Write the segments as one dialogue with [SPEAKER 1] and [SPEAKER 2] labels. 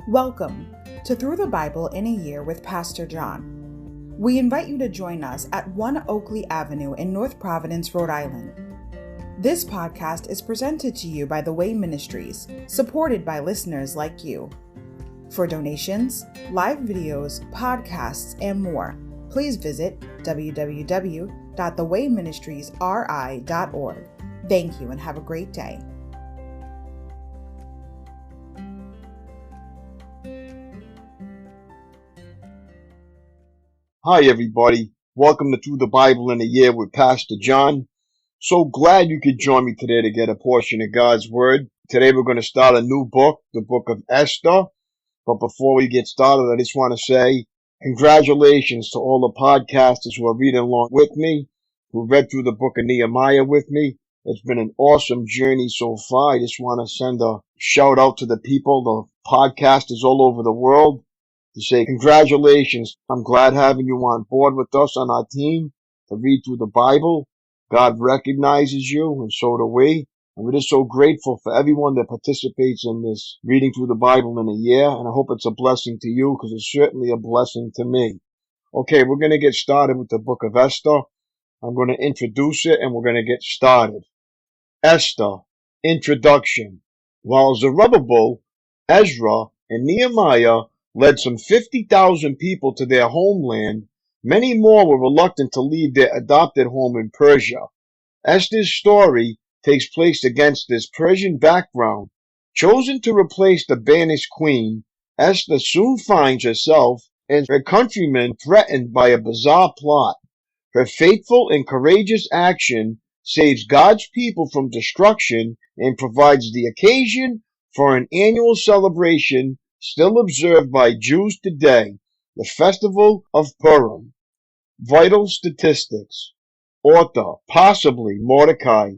[SPEAKER 1] Welcome to Through the Bible in a Year with Pastor John. We invite you to join us at 1 Oakleigh Avenue in North Providence, Rhode Island. This podcast is presented to you by The Way Ministries, supported by listeners like you. For donations, live videos, podcasts, and more, please visit www.thewayministriesri.org. Thank you and have a great day.
[SPEAKER 2] Hi everybody, welcome to Through the Bible in a Year with Pastor John. So glad you could join me today to get a portion of God's Word. Today we're going to start a new book, the book of Esther. But before we get started, I just want to say congratulations to all the podcasters who are reading along with me, who read through the book of Nehemiah with me. It's been an awesome journey so far. I just want to send a shout out to the people, the podcasters all over the world, to say congratulations. I'm glad having you on board with us on our team to read through the Bible. God recognizes you, and so do we. And we're just so grateful for everyone that participates in this reading through the Bible in a year. And I hope it's a blessing to you, because it's certainly a blessing to me. Okay, we're going to get started with the book of Esther. I'm going to introduce it, and we're going to get started. Esther, Introduction. While Zerubbabel, Ezra, and Nehemiah led some 50,000 people to their homeland, many more were reluctant to leave their adopted home in Persia. Esther's story takes place against this Persian background. Chosen to replace the banished queen, Esther soon finds herself and her countrymen threatened by a bizarre plot. Her faithful and courageous action saves God's people from destruction and provides the occasion for an annual celebration still observed by Jews today, the Festival of Purim. Vital statistics. Author, possibly Mordecai,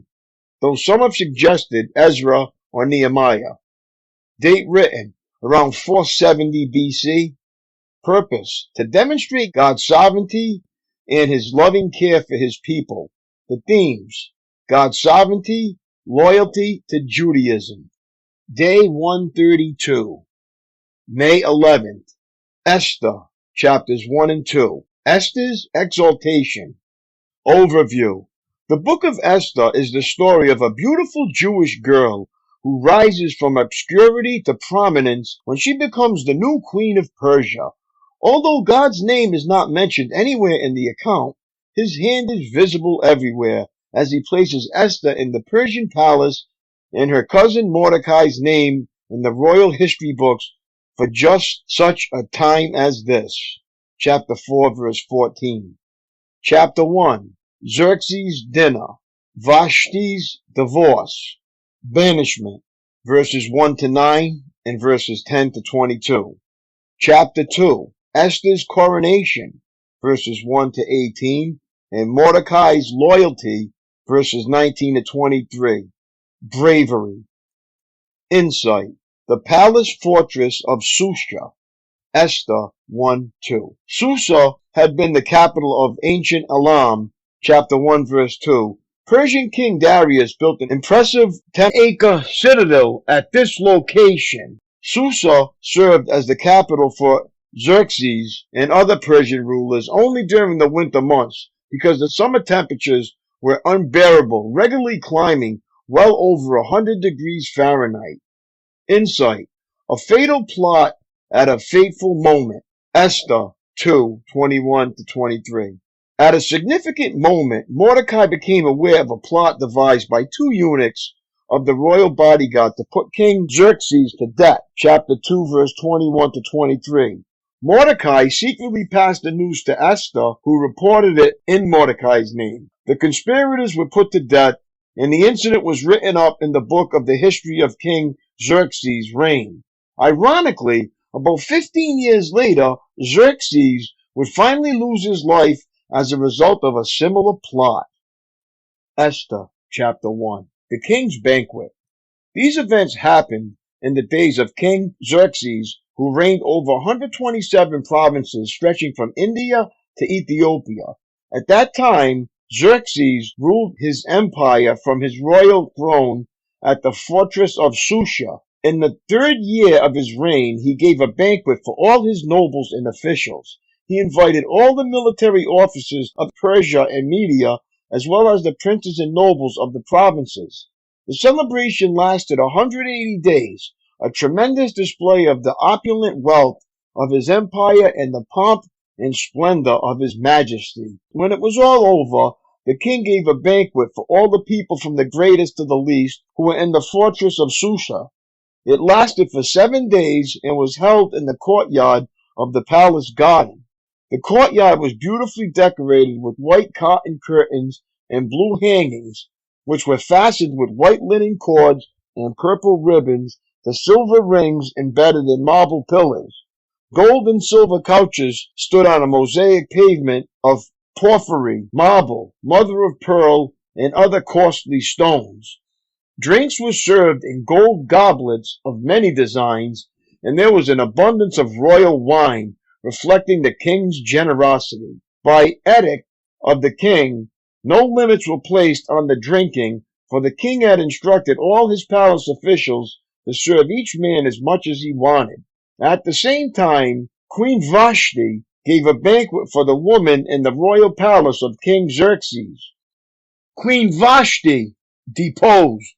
[SPEAKER 2] though some have suggested Ezra or Nehemiah. Date written around 470 BC. Purpose, to demonstrate God's sovereignty and his loving care for his people. The themes, God's sovereignty, loyalty to Judaism. Day 132. May 11th. Esther, chapters 1 and 2. Esther's exaltation. Overview. The book of Esther is the story of a beautiful Jewish girl who rises from obscurity to prominence when she becomes the new queen of Persia. Although God's name is not mentioned anywhere in the account, his hand is visible everywhere as he places Esther in the Persian palace and her cousin Mordecai's name in the royal history books for just such a time as this. Chapter 4, verse 14. Chapter 1. Xerxes' dinner. Vashti's divorce. Banishment. Verses 1 to 9 and verses 10 to 22. Chapter 2. Esther's coronation. Verses 1 to 18. And Mordecai's loyalty. Verses 19 to 23. Bravery. Insight. The palace fortress of Susa. Esther 1-2. Susa had been the capital of ancient Elam. Chapter 1 verse 2. Persian King Darius built an impressive 10-acre citadel at this location. Susa served as the capital for Xerxes and other Persian rulers only during the winter months, because the summer temperatures were unbearable, regularly climbing well over 100 degrees Fahrenheit. Insight. A fatal plot at a fateful moment. Esther 2:21 to 23. At a significant moment, Mordecai became aware of a plot devised by two eunuchs of the royal bodyguard to put King Xerxes to death. Chapter 2, verse 21 to 23. Mordecai secretly passed the news to Esther, who reported it in Mordecai's name. The conspirators were put to death, and the incident was written up in the book of the history of King Xerxes' reign. Ironically, about 15 years later, Xerxes would finally lose his life as a result of a similar plot. Esther, chapter 1. The King's Banquet. These events happened in the days of King Xerxes, who reigned over 127 provinces stretching from India to Ethiopia. At that time, Xerxes ruled his empire from his royal throne at the fortress of Susa. In the 3rd year of his reign, he gave a banquet for all his nobles and officials. He invited all the military officers of Persia and Media, as well as the princes and nobles of the provinces. The celebration lasted 180 days, a tremendous display of the opulent wealth of his empire and the pomp and splendor of his majesty. When it was all over, the king gave a banquet for all the people from the greatest to the least who were in the fortress of Susa. It lasted for 7 days and was held in the courtyard of the palace garden. The courtyard was beautifully decorated with white cotton curtains and blue hangings, which were fastened with white linen cords and purple ribbons, the silver rings embedded in marble pillars. Gold and silver couches stood on a mosaic pavement of porphyry, marble, mother of pearl, and other costly stones. Drinks were served in gold goblets of many designs, and there was an abundance of royal wine, reflecting the king's generosity. By edict of the king, no limits were placed on the drinking, for the king had instructed all his palace officials to serve each man as much as he wanted. At the same time, Queen Vashti gave a banquet for the women in the royal palace of King Xerxes. Queen Vashti deposed.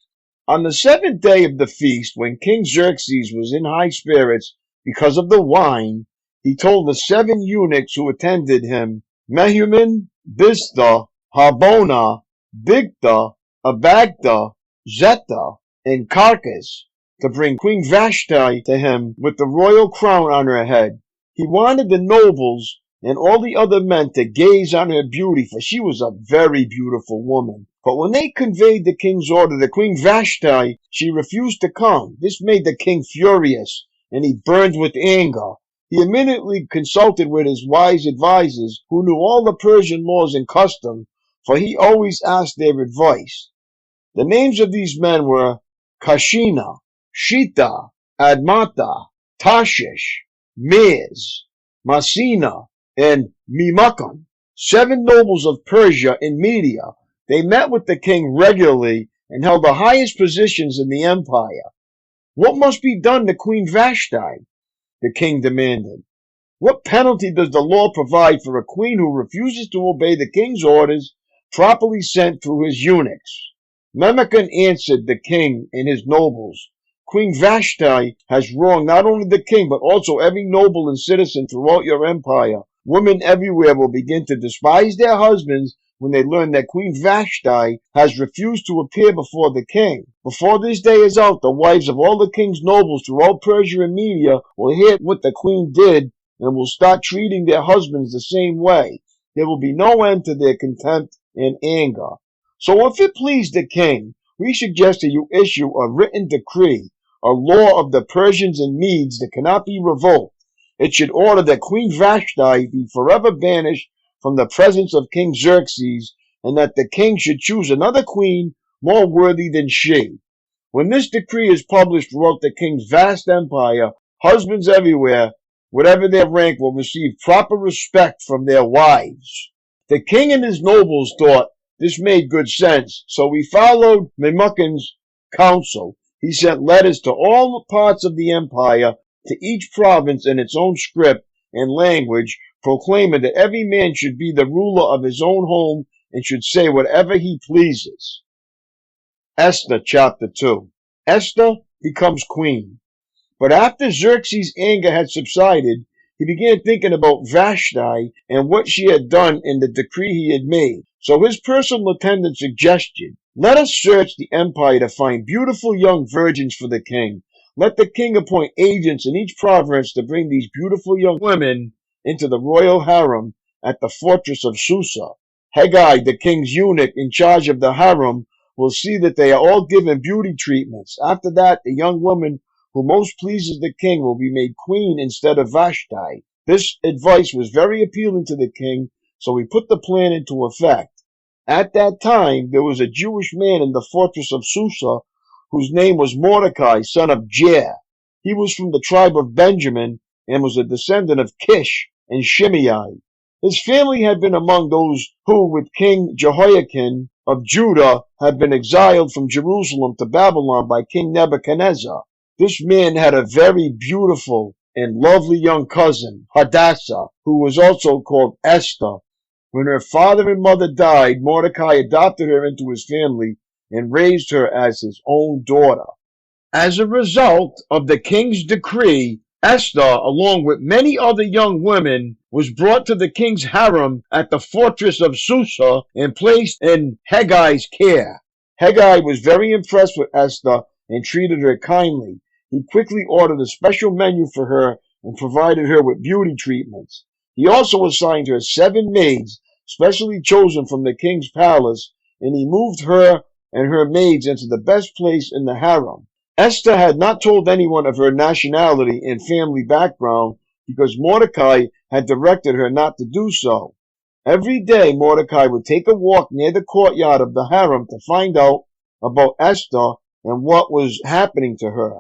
[SPEAKER 2] On the 7th day of the feast, when King Xerxes was in high spirits because of the wine, he told the 7 eunuchs who attended him, Mehuman, Biztha, Harbona, Bigtha, Abagtha, Zethah, and Carcass, to bring Queen Vashti to him with the royal crown on her head. He wanted the nobles and all the other men to gaze on her beauty, for she was a very beautiful woman. But when they conveyed the king's order to Queen Vashti, she refused to come. This made the king furious, and he burned with anger. He immediately consulted with his wise advisers, who knew all the Persian laws and custom, for he always asked their advice. The names of these men were Kashina, Shita, Admata, Tashish, Mez, Masina, and Memucan, 7 nobles of Persia and Media. They met with the king regularly and held the highest positions in the empire. What must be done to Queen Vashti? The king demanded. What penalty does the law provide for a queen who refuses to obey the king's orders, properly sent through his eunuchs? Memucan answered the king and his nobles, Queen Vashti has wronged not only the king, but also every noble and citizen throughout your empire. Women everywhere will begin to despise their husbands when they learn that Queen Vashti has refused to appear before the king. Before this day is out, the wives of all the king's nobles throughout Persia and Media will hear what the queen did and will start treating their husbands the same way. There will be no end to their contempt and anger. So if it please the king, we suggest that you issue a written decree, a law of the Persians and Medes that cannot be revoked. It should order that Queen Vashti be forever banished from the presence of King Xerxes, and that the king should choose another queen more worthy than she. When this decree is published throughout the king's vast empire, husbands everywhere, whatever their rank, will receive proper respect from their wives. The king and his nobles thought this made good sense, so he followed Memucan's counsel. He sent letters to all parts of the empire, to each province in its own script and language, proclaiming that every man should be the ruler of his own home and should say whatever he pleases. Esther chapter 2. Esther becomes queen. But after Xerxes' anger had subsided, he began thinking about Vashti and what she had done in the decree he had made. So his personal attendant suggested, let us search the empire to find beautiful young virgins for the king. Let the king appoint agents in each province to bring these beautiful young women into the royal harem at the fortress of Susa. Haggai, the king's eunuch in charge of the harem, will see that they are all given beauty treatments. After that, the young woman who most pleases the king will be made queen instead of Vashti. This advice was very appealing to the king, so he put the plan into effect. At that time, there was a Jewish man in the fortress of Susa whose name was Mordecai, son of Jair. He was from the tribe of Benjamin and was a descendant of Kish and Shimei. His family had been among those who, with King Jehoiakim of Judah, had been exiled from Jerusalem to Babylon by King Nebuchadnezzar. This man had a very beautiful and lovely young cousin, Hadassah, who was also called Esther. When her father and mother died, Mordecai adopted her into his family and raised her as his own daughter. As a result of the king's decree, Esther, along with many other young women, was brought to the king's harem at the fortress of Susa and placed in Heggai's care. Heggai was very impressed with Esther and treated her kindly. He quickly ordered a special menu for her and provided her with beauty treatments. He also assigned her 7 maids, specially chosen from the king's palace, and he moved her and her maids into the best place in the harem. Esther had not told anyone of her nationality and family background because Mordecai had directed her not to do so. Every day Mordecai would take a walk near the courtyard of the harem to find out about Esther and what was happening to her.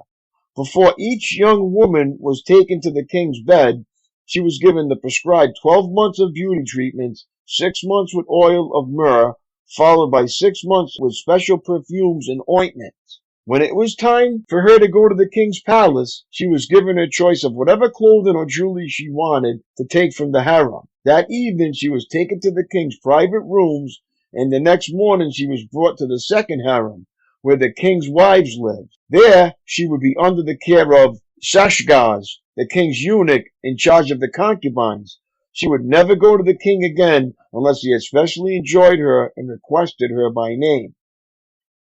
[SPEAKER 2] Before each young woman was taken to the king's bed, she was given the prescribed 12 months of beauty treatments, 6 months with oil of myrrh, followed by 6 months with special perfumes and ointments. When it was time for her to go to the king's palace, she was given her choice of whatever clothing or jewelry she wanted to take from the harem. That evening she was taken to the king's private rooms, and the next morning she was brought to the second harem, where the king's wives lived. There she would be under the care of Shashgaz, the king's eunuch in charge of the concubines. She would never go to the king again unless he especially enjoyed her and requested her by name.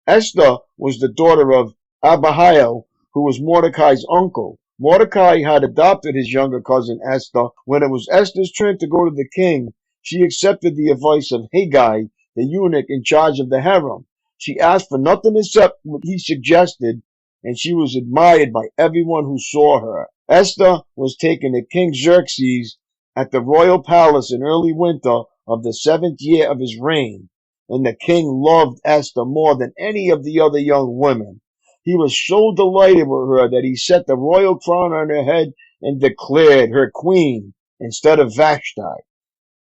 [SPEAKER 2] Esther was the daughter of Abihail, who was Mordecai's uncle. Mordecai had adopted his younger cousin Esther. When it was Esther's turn to go to the king, she accepted the advice of Haggai, the eunuch in charge of the harem. She asked for nothing except what he suggested, and she was admired by everyone who saw her. Esther was taken to King Xerxes at the royal palace in early winter of the 7th year of his reign. And the king loved Esther more than any of the other young women. He was so delighted with her that he set the royal crown on her head and declared her queen instead of Vashti.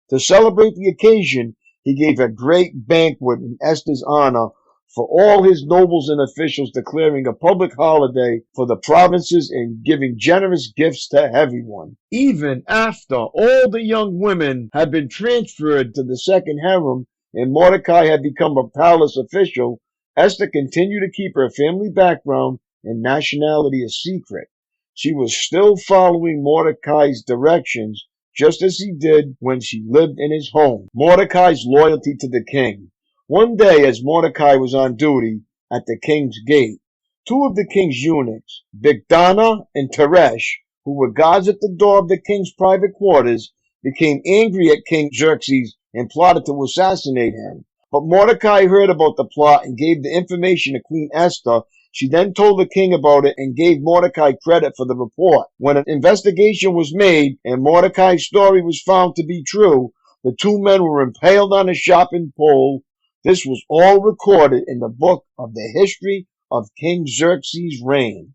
[SPEAKER 2] To celebrate the occasion, he gave a great banquet in Esther's honor for all his nobles and officials, declaring a public holiday for the provinces and giving generous gifts to everyone. Even after all the young women had been transferred to the second harem, and Mordecai had become a palace official, Esther continued to keep her family background and nationality a secret. She was still following Mordecai's directions, just as he did when she lived in his home. Mordecai's loyalty to the king. One day, as Mordecai was on duty at the king's gate, 2 of the king's eunuchs, Bigdana and Teresh, who were guards at the door of the king's private quarters, became angry at King Xerxes and plotted to assassinate him. But Mordecai heard about the plot and gave the information to Queen Esther. She then told the king about it and gave Mordecai credit for the report. When an investigation was made and Mordecai's story was found to be true, the 2 men were impaled on a chopping pole. This was all recorded in the book of the history of King Xerxes' reign.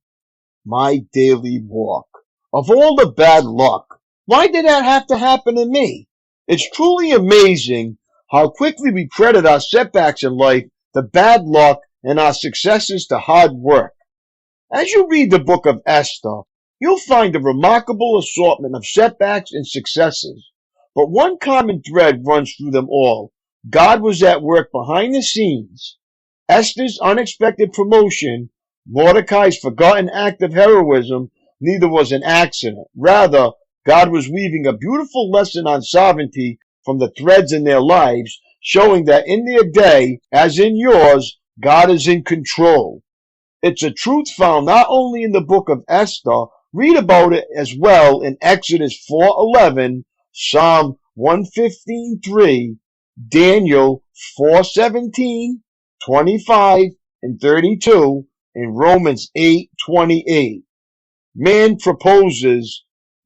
[SPEAKER 2] My daily walk. Of all the bad luck, why did that have to happen to me? It's truly amazing how quickly we credit our setbacks in life to bad luck and our successes to hard work. As you read the book of Esther, you'll find a remarkable assortment of setbacks and successes. But one common thread runs through them all. God was at work behind the scenes. Esther's unexpected promotion, Mordecai's forgotten act of heroism, neither was an accident. Rather, God was weaving a beautiful lesson on sovereignty from the threads in their lives, showing that in their day, as in yours, God is in control. It's a truth found not only in the book of Esther, read about it as well in Exodus 4:11, Psalm 115:3, Daniel 4:17, 25, and 32, and Romans 8:28. Man proposes,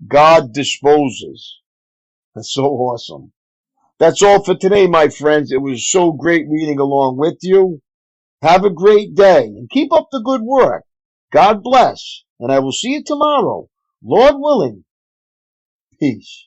[SPEAKER 2] God disposes. That's so awesome. That's all for today, my friends. It was so great reading along with you. Have a great day and keep up the good work. God bless, and I will see you tomorrow, Lord willing. Peace.